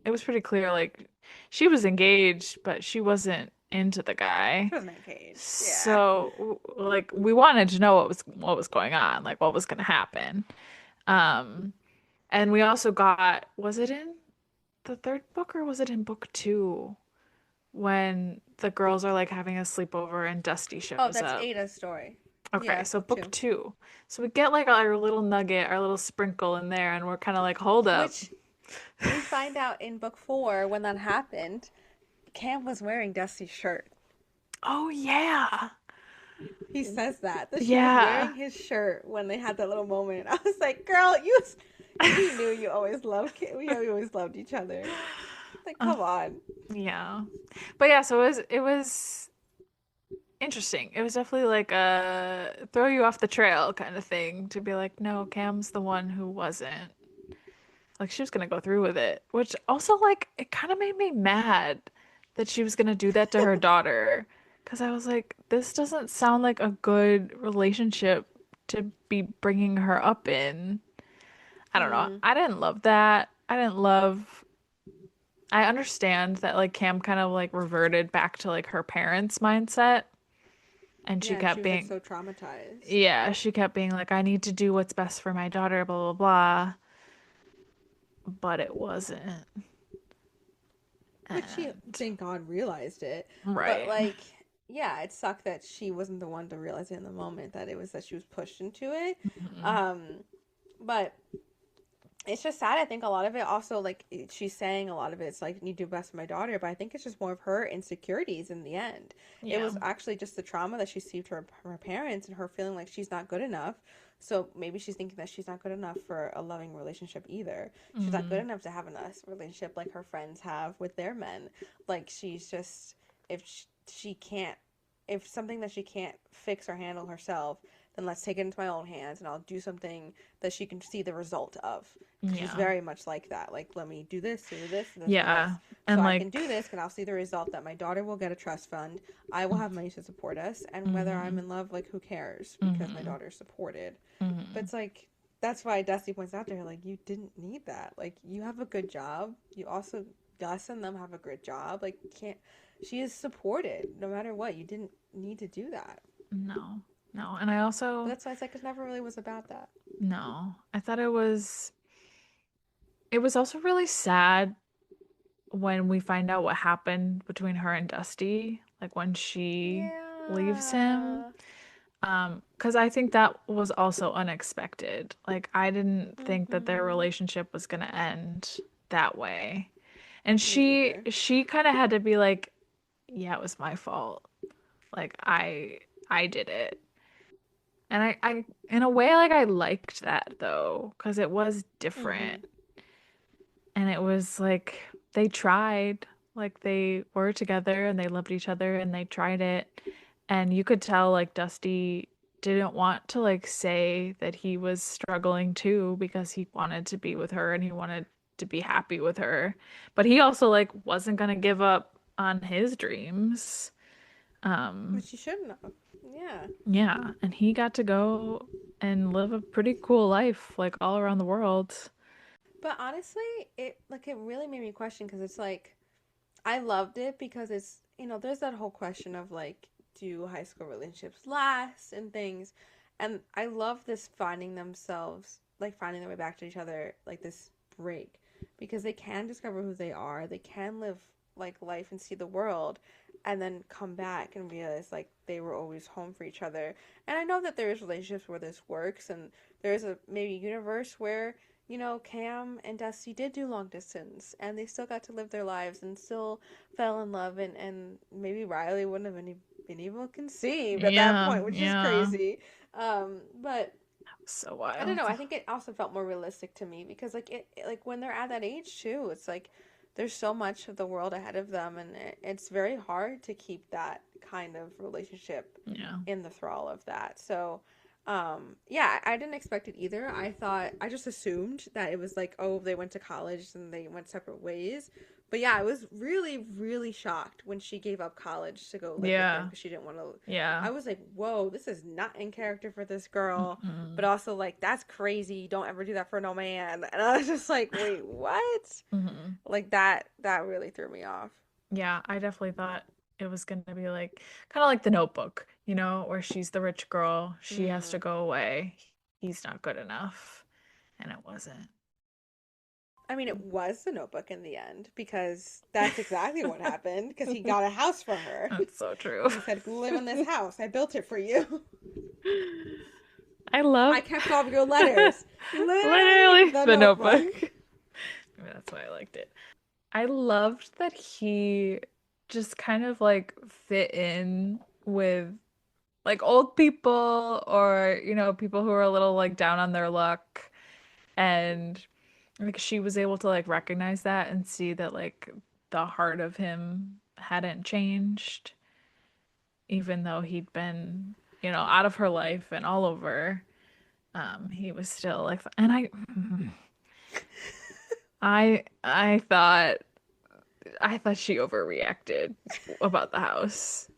it was pretty clear, like, she was engaged, but she wasn't into the guy. She wasn't engaged. Yeah. So, like, we wanted to know what was going on, like, what was going to happen. Um, and we also got, was it in the third book or was it in book two when the girls are like having a sleepover and Dusty Oh, shows that's up? Ada's story. Okay, Yeah, so book book 2. two. So we get like our little nugget, our little sprinkle in there, and we're kind of like, hold up. Which we find out in book 4 when that happened, Cam was wearing Dusty's shirt. Oh yeah. He says that she was Yeah. wearing his shirt when they had that little moment. I was like, girl, you. We knew you always loved. We always loved each other. Like, Uh, come on. yeah. But yeah, so it was interesting. It was definitely like a throw you off the trail kind of thing to be like, no, Cam's the one who wasn't. Like she was gonna go through with it, which also like it kind of made me mad that she was gonna do that to her daughter, because I was like, this doesn't sound like a good relationship to be bringing her up in. I don't know. Hmm. I didn't love that. I didn't love. I understand that like Cam kind of like reverted back to like her parents' mindset, and she Yeah, and she kept was like being, so traumatized. yeah, she kept being like, I need to do what's best for my daughter, blah blah blah. But it wasn't. Which she, And thank God, realized it. But right. like, yeah, it sucked that she wasn't the one to realize it in the moment. That it was that she was pushed into it. Mhm. Um, but it's just sad. I think a lot of it also, like, she's saying a lot of it's like, you do best for my daughter, but I think it's just more of her insecurities in the end. It Yeah. was actually just the trauma that she received from her parents and her feeling like she's not good enough. So maybe she's thinking that she's not good enough for a loving relationship either. She's not good Hmm. enough to have a nice relationship like her friends have with their men. Like, she's just, if she can't, if something that she can't fix or handle herself, then let's take it into my own hands and I'll do something that she can see the result of. She's Yeah. very much like that. Like, let me do this, and this. Yeah. So And I can do like, this, and I'll see the result that my daughter will get a trust fund. I will have money to support us, and whether I'm hmm in love, like, who cares? Because my hmm daughter's supported. But hmm it's like, that's why Dusty points out to her, like, you didn't need that. Like, you have a good job. You also, Gus and them have a good job. Like, you can't. she is supported no matter what. You didn't need to do that. No, no. And I But also, that's why it's like it never really was about that. no, I thought it was also really sad when we find out what happened between her and Dusty, like when she leaves him. Yeah. 'Cause I think that was also unexpected. Like I didn't think that their Mm-hmm. relationship was gonna end that way. And Me either. she kind of had to be like, yeah, it was my fault. Like I did it. And I in a way like I liked that though, 'cause it was different. Mm-hmm. And it was like they tried, like they were together and they loved each other and they tried it. And you could tell like Dusty didn't want to like say that he was struggling too because he wanted to be with her and he wanted to be happy with her. But he also like wasn't gonna give up on his dreams. Um, Which you shouldn't have. Yeah. yeah, and he got to go and live a pretty cool life like all around the world. But honestly, it really made me question because it's like I loved it because it's there's that whole question of like do high school relationships last and things, and I love this finding themselves like finding their way back to each other like this break because they can discover who they are, they can live like life and see the world, and then come back and realize like they were always home for each other. And I know that there is relationships where this works, and there's a maybe universe where Cam and Dusty did do long distance and they still got to live their lives and still fell in love, and maybe Riley wouldn't have been even conceived at that Yeah, point, which is yeah. crazy. But So I don't wild. know. I think it also felt more realistic to me because like when they're at that age too, it's like there's so much of the world ahead of them, and it's very hard to keep that kind of relationship Yeah. in the thrall of that. So, yeah, I didn't expect it either. I just assumed that it was like, oh, they went to college and they went separate ways. But yeah, I was really, really shocked when she gave up college to go live with him Yeah. because she didn't want to. Yeah. I was like, whoa, this is not in character for this girl. But Mm-mm. also, like, that's crazy. Don't ever do that for no man. And I was just like, wait, what? Hmm. Like, that really threw me off. Yeah, I definitely thought it was gonna be like kind of like the Notebook, you know, where she's the rich girl, she has to Mm. go away. He's not good enough, and it wasn't. I mean, it was the notebook in the end because that's exactly what happened because he got a house for her. That's so true. He said, live in this house. I built it for you. I love I kept all of your letters. Literally, literally the the notebook. Notebook. Maybe that's why I liked it. I loved that he just kind of like fit in with like old people or, you know, people who are a little like down on their luck. And like she was able to like recognize that and see that like the heart of him hadn't changed, even though he'd been, you know, out of her life and all over. He was still like, and I I thought she overreacted about the house.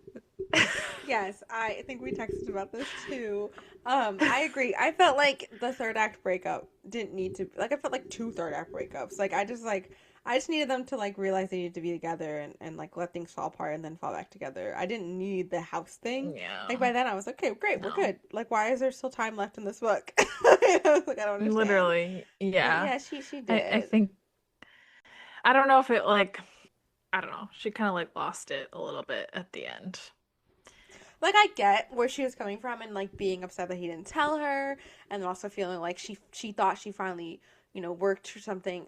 Yes, I think we texted about this too. I agree. I felt like the third act breakup didn't need to like I felt like two third act breakups. I just needed them to like realize they needed to be together and like let things fall apart and then fall back together. I didn't need the house thing. Like Yeah. by then I was like, okay, great, we're No. good. Like why is there still time left in this book? I was like, I don't understand. Literally, But yeah. yeah, she I did. think I don't know if it like I don't know. She kind of like lost it a little bit at the end. Like I get where she was coming from and like being upset that he didn't tell her, and also feeling like she thought she finally worked for something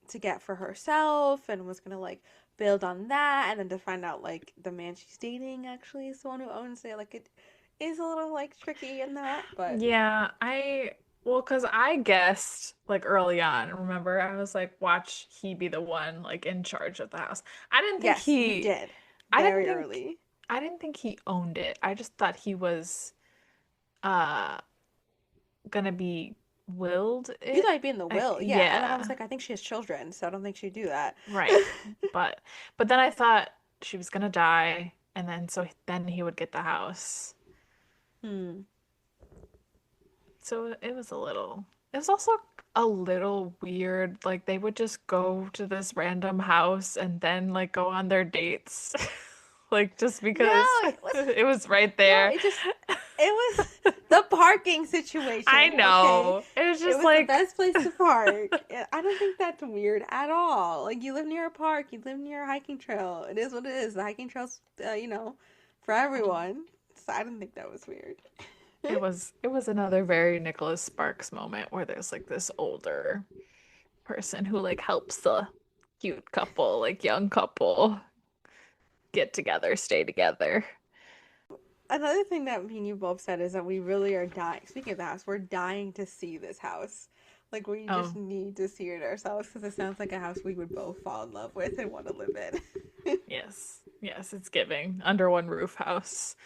to get for herself and was gonna like build on that, and then to find out like the man she's dating actually is the one who owns it. Like it is a little like tricky in that, but Yeah, I well, cause I guessed like early on, remember? I was like, watch he be the one like in charge of the house. I didn't think yes, you he did I didn't very think early. I didn't think he owned it. I just thought he was uh gonna be willed You it. thought he'd be in the will, yeah, and then I was Yeah, like, I think she has children, so I don't think she'd do that. right. But then I thought she was gonna die and then so then he would get the house. Hmm. So it was a little. it was also a little weird. Like they would just go to this random house and then like go on their dates. Like just No, because it was it was right no, there. it was the parking I situation, okay? know. It was It just was the like best place to park. I don't think that's weird at all. Like you live near a park, you live near a hiking trail. It is what it is. The hiking trail's, for everyone. So I didn't think that was weird. it was another very Nicholas Sparks moment where there's like this older person who like helps the cute couple, like young couple get together, stay together. Another thing that me and you both said is that we really are dying. Speaking of the house, we're dying to see this house. Like we just Oh, need to see it ourselves because it sounds like a house we would both fall in love with and want to live in. yes. Yes, it's giving under one roof house.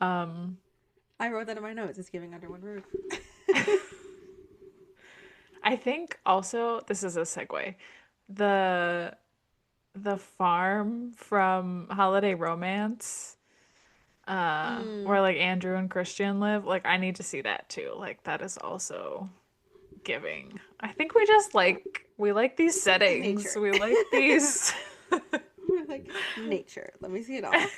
Um, I wrote that in my notes. It's giving under one roof. I think also this is a segue. The the farm from Holiday Romance, Mm, where like Andrew and Christian live, like I need to see that too. Like that is also giving. I think we like these settings. nature. We like these. We're like nature. Let me see it all.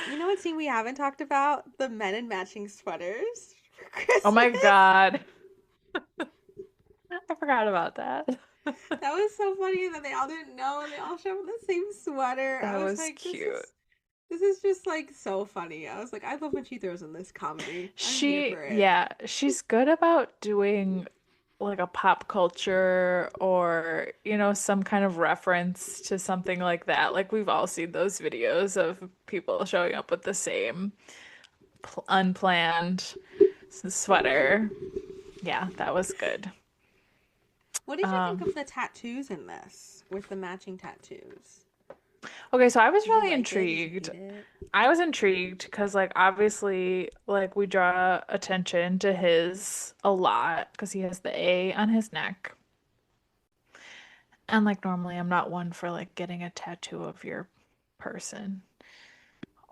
You know what scene we haven't talked about? The men in matching sweaters for Oh my Christmas. God. I forgot about that. That was so funny that they all didn't know and they all showed up in the same sweater. That I was was like, cute. this is just like so funny. I was like, I love when she throws in this comedy. I'm here for it. Yeah, she's good about doing like a pop culture or, some kind of reference to something like that. Like we've all seen those videos of people showing up with the same unplanned sweater. Yeah, that was good. What did you think Um, of the tattoos in this with the matching tattoos? okay, so I was Did you really like it? Did you intrigued. hate it? I was intrigued because, like, obviously, like, we draw attention to his a lot because he has the A on his neck. And, like, normally I'm not one for, like, getting a tattoo of your person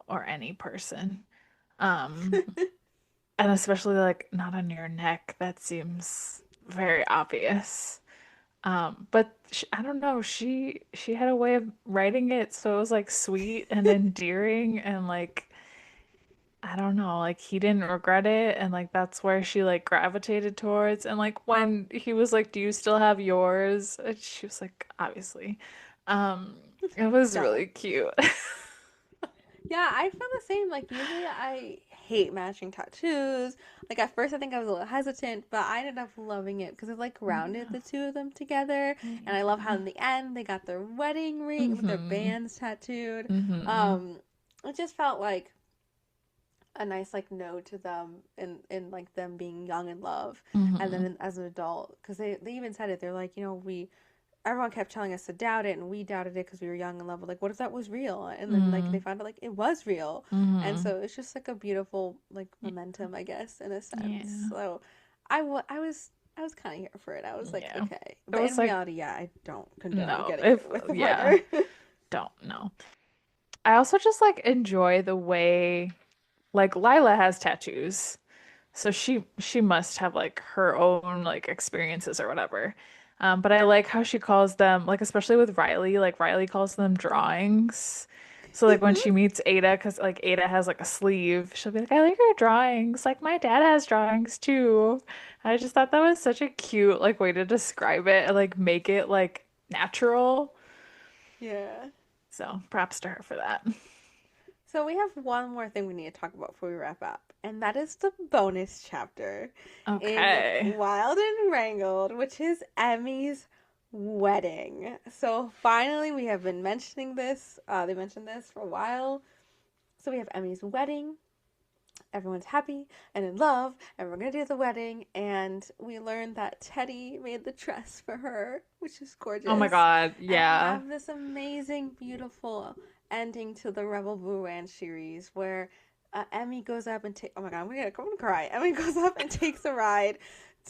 or any person. Um, and especially, like, not on your neck. That seems very obvious. But I don't know, she had a way of writing it so it was, like, sweet and endearing and, like, I don't know, like he didn't regret it and like that's where she like gravitated towards and like when he was like, "Do you still have yours?" And she was like, "Obviously." It was Duh. really cute. Yeah, I feel the same. Like usually I hate matching tattoos. Like at first I think I was a little hesitant, but I ended up loving it because it like grounded Yeah. the two of them together. And I love how Yeah. in the end they got their wedding ring with their Mm-hmm. bands tattooed. Mm-hmm. Um, it just felt like a nice like nod to them in like them being young in love, and Mm-hmm. then as an adult because they even said it. They're like, we everyone kept telling us to doubt it and we doubted it because we were young and love like what if that was real, and then like they Mm-hmm. found out like it was real, and Mm-hmm. so it's just like a beautiful like momentum, I guess, in a sense. Yeah. So I was kind of here for it. I was like, Yeah. okay, It but in was like, reality, yeah, I don't condone no, getting if it with a yeah, partner. don't know. I also just like enjoy the way like Lyla has tattoos. So she must have like her own like experiences or whatever. But I like how she calls them like especially with Riley, like Riley calls them drawings. So like when she meets Ada, because like Ada has like a sleeve, she'll be like, "I like your drawings. Like my dad has drawings too." I just thought that was such a cute like way to describe it and like make it like natural. Yeah. So props to her for that. So we have one more thing we need to talk about before we wrap up, and that is the bonus chapter in Okay. Wild and Wrangled, which is Emmy's wedding. So finally, we have been mentioning this. They mentioned this for a while. So we have Emmy's wedding. Everyone's happy and in love, and we're gonna do the wedding. And we learned that Teddy made the dress for her, which is Oh my gorgeous. God. And we Yeah. have this amazing, beautiful ending to the Rebel Boo Ranch series where Emmy goes up and take. Oh my God, I'm gonna cry. Emmy goes up and takes a ride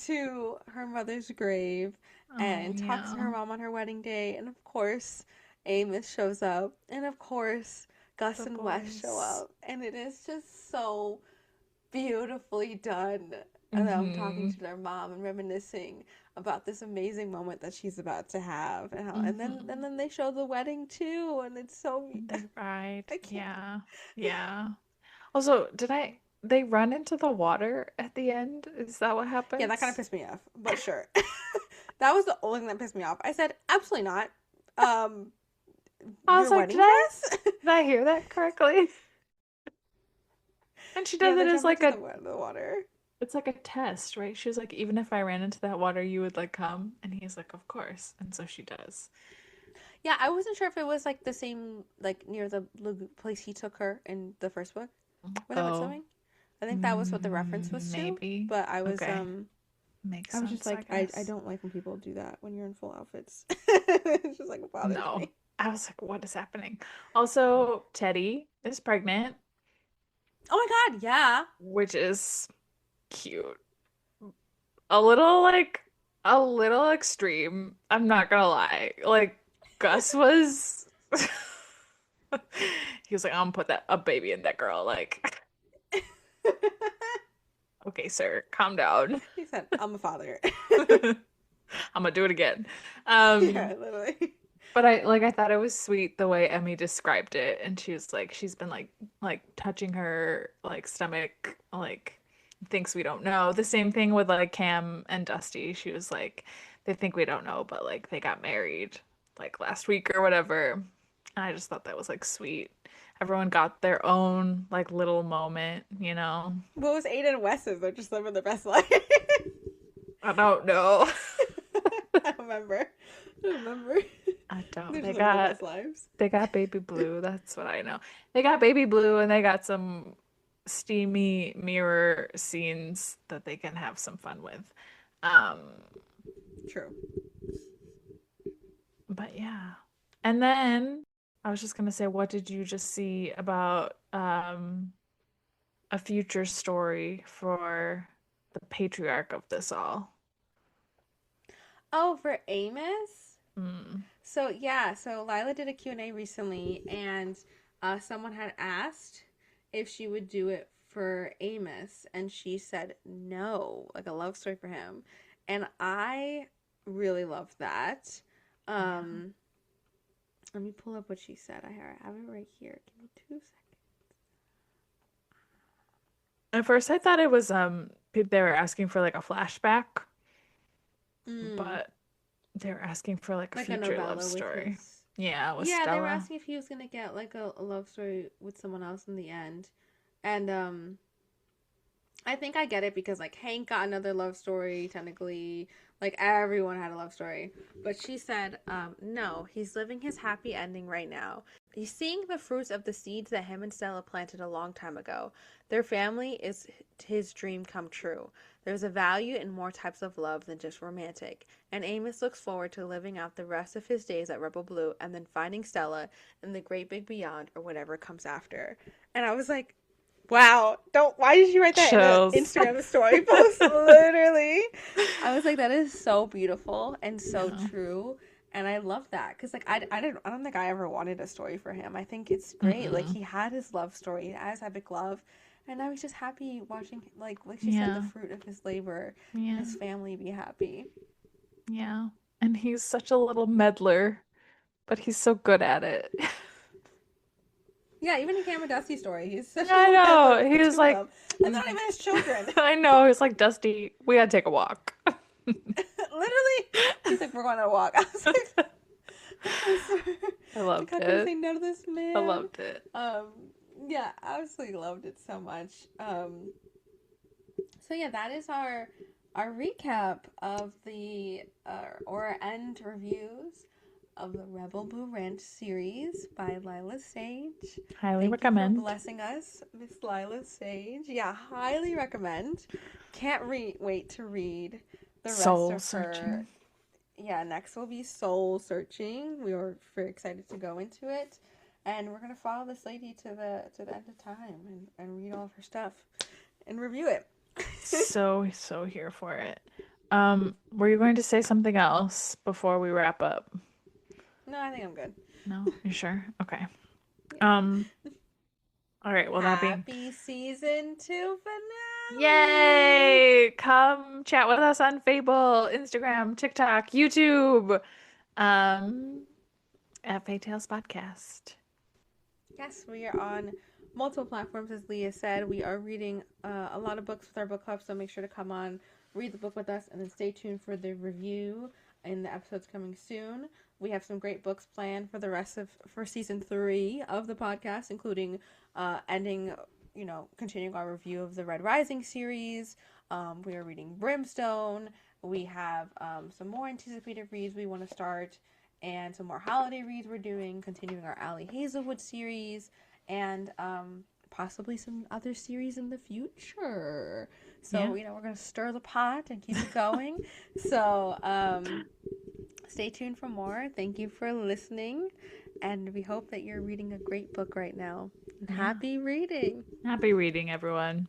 to her mother's grave Oh and talks to her yeah. mom on her wedding day. And of course, Amos shows up, and of course, Gus The and Wes show boys. up, and it is just so beautifully done. and them talking Mm-hmm. to their mom and reminiscing about this amazing moment that she's about to have, and how, Mm-hmm. and then they show the wedding too, and it's so They ride. I can't. Yeah. Yeah. Also, they run into the water at the end? Is that what Yeah, that kind of happens? pissed me off, but sure. That was the only thing that pissed me off. I said absolutely not. Um, I was your like, wedding dress? did I hear that correctly? And she Yeah, does it they as jump like into a, the water. it's like a test, right? She was like, even if I ran into that water, you would like come. And he's like, of course. And so she does. Yeah, I wasn't sure if it was like the same, like near the place he took her in the first book when they went Oh, swimming. I think that was what the reference was to. maybe. But Okay. Makes I was just sense, I like, I guess. don't like when people do that when you're in full outfits. It's just like it bothers No. me. I was like, what is happening? Also, Teddy is pregnant, Oh my god, yeah. which is cute. A little like a little extreme. I'm not gonna lie. Like Gus was he was like, I'm gonna put that a baby in that girl. Like, okay, sir, calm down. He said, I'm a father. I'm gonna do it again. Yeah, Um, literally. but I thought it was sweet the way Emmy described it, and she was like, she's been like touching her like stomach, like thinks we don't know. The same thing with like Cam and Dusty. She was like, they think we don't know, but like they got married like last week or whatever. And I just thought that was like sweet. Everyone got their own like little moment, you know? What was Aiden and Wes's? They're just living their best life. I don't know. I remember. I remember. I don't. They're They just living their got best lives. they got baby blue. That's what I know. They got baby blue and they got some steamy mirror scenes that they can have some fun with. Um, True. but yeah. And then I was just gonna say, what did you just see about a future story for the patriarch of this all? Oh, for Amos? Mm. So yeah, so Lyla did a Q&A recently, and someone had asked if she would do it for Amos, and she said no, like a love story for him. And I really loved that. Yeah. Um, Let me pull up what she said. I have it right here. Give me 2 seconds. At first I thought it was they were asking for like a flashback, Mm, but they were asking for like a like a future love novella with story. his. Yeah, with Yeah, they were Stella. asking if he was gonna get like a love story with someone else in the end, and I think I get it because like Hank got another love story technically. Like everyone had a love story. But she said, no, he's living his happy ending right now. He's seeing the fruits of the seeds that him and Stella planted a long time ago. Their family is his dream come true. There's a value in more types of love than just romantic. And Amos looks forward to living out the rest of his days at Rebel Blue and then finding Stella in the great big beyond or whatever comes after. And I was like, wow, don't. Why did you write that in an Chills. Instagram story post? Literally, I was like, that is so beautiful and so Yeah. true, and I love that because like I don't think I ever wanted a story for him. I think it's great. Like Mm-mm. he had his love story, he has epic love, and now he's just happy watching like she said, the Yeah. fruit of his labor and Yeah. his family be happy. Yeah. And he's such a little meddler, but he's so good at it. Yeah, even in Cameron Dusty's story, he's such a I little peddler know. with He the was two of like, them, and they're not even his children. I know. He's like, Dusty, we gotta take a walk. Literally, he's like, we're going on a walk. I was like, I swear. I Like, loved how can you it. say no to this I man? loved it. Um, yeah, I absolutely loved it so much. So yeah, that is our recap of the or our end reviews of the Rebel Blue Ranch series by Lyla Sage. Highly Thank you for recommend. blessing us, Miss Lyla Sage. Yeah, highly recommend. Can't wait to read the rest Soul of her. searching. Yeah, next will be Soul Searching. We are very excited to go into it, and we're gonna follow this lady to the end of time and read all of her stuff and review it. So here for it. Were you going to say something else before we wrap up? No, I think I'm good. No? You sure? Okay. Yeah. Um, all right, well that being Happy season 2 finale. Yay! Come chat with us on Fable, Instagram, TikTok, YouTube, um, at Fae Tales Podcast. Yes, we are on multiple platforms, as Leah said. We are reading a lot of books with our book club, so make sure to come on, read the book with us, and then stay tuned for the review in the episodes coming soon. We have some great books planned for the rest of for season 3 of the podcast, including ending, continuing our review of the Red Rising series. We are reading Brimstone. We have some more anticipated reads we want to start, and some more holiday reads we're doing, continuing our Allie Hazelwood series, and possibly some other series in the future. Yeah. So, we're going to stir the pot and keep it going. So, stay tuned for more. Thank you for listening, and we hope that you're reading a great book right now. And Yeah. happy reading! Happy reading, everyone.